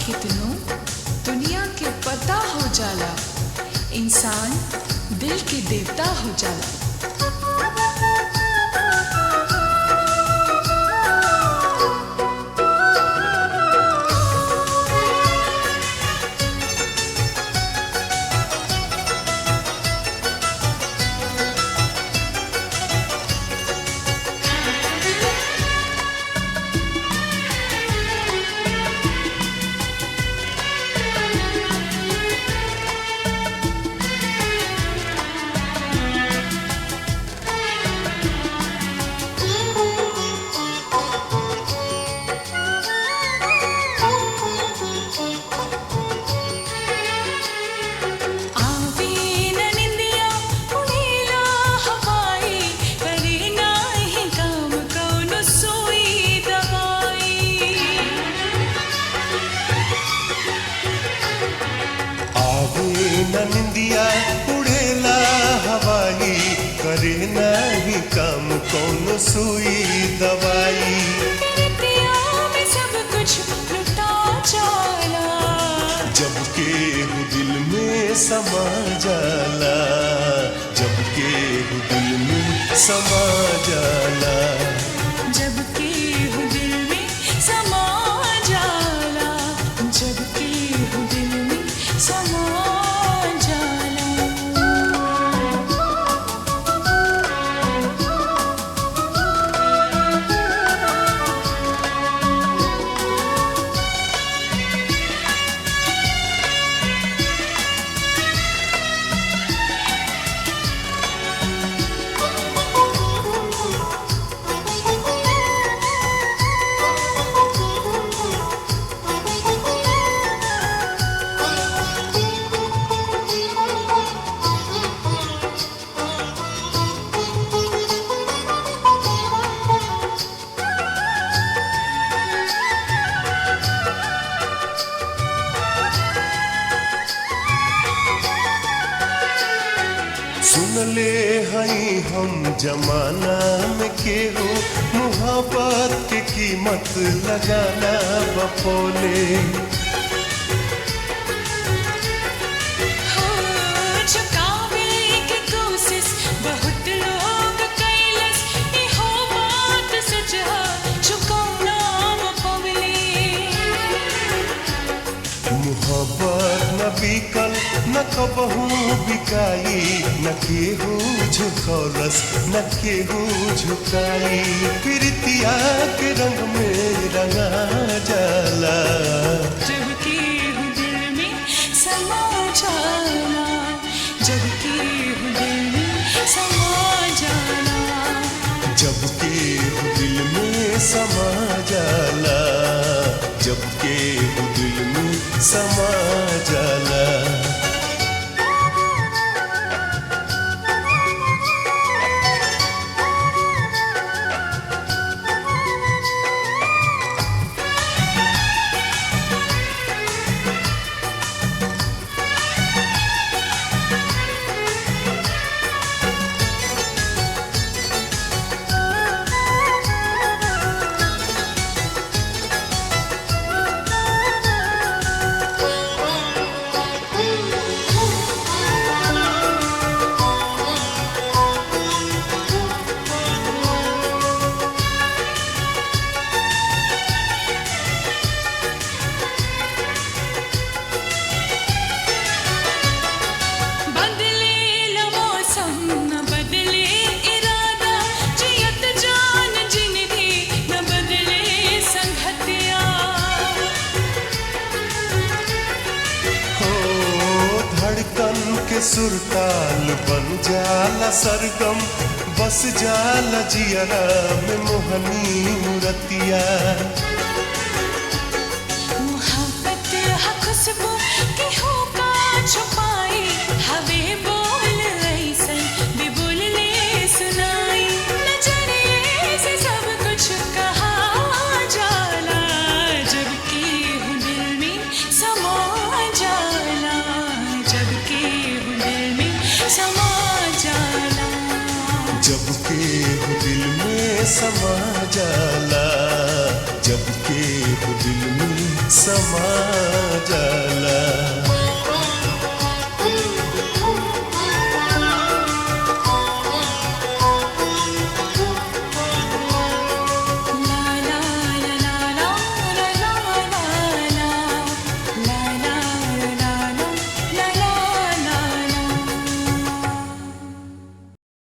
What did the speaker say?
कितनों दुनिया के पता हो जाला, इंसान दिल के देवता हो जाला। निंदिया उड़ेला हवाई, करे नहीं काम कौन सुई दवाई। में सब कुछ लुटा जाला, जब केहू दिल में समा जाला, जब केहू दिल में समा जाला, जब केहू दिल में समा जाला, जब केहू दिल में समा सुनले हई हम जमाना में केहू मुहब्बत के कीमत लगाना बपोले। चुकावे की कोशिश बहुत लोग कैलस, इहो बात सच है चुकाना पवले। मुहब्बत न बिकल न कबहू बिकाई, न केहू झुकौलस न केहू झुकाई। प्रीतिया के रंग में रंगा जाला, जब केहू दिल में समा जाला, जब केहू दिल में समा जाला, जब केहू दिल में समा जाला, जब केहू दिल में समा जाला। के सुरताल बन जाला सरगम, बस जाला जियरा में मोहनी मूरतिया। मोहब्बत है खुशबू की होका छुपाई, हवे बोल ऐसन भी बोल ले सुनाई। नजरिए से सब कुछ कहा जाला, जब केहू दिल में समा जाला, जब केहू दिल में समा जाला, जब केहू दिल में समा जाला, जब के दिल में समा जाला।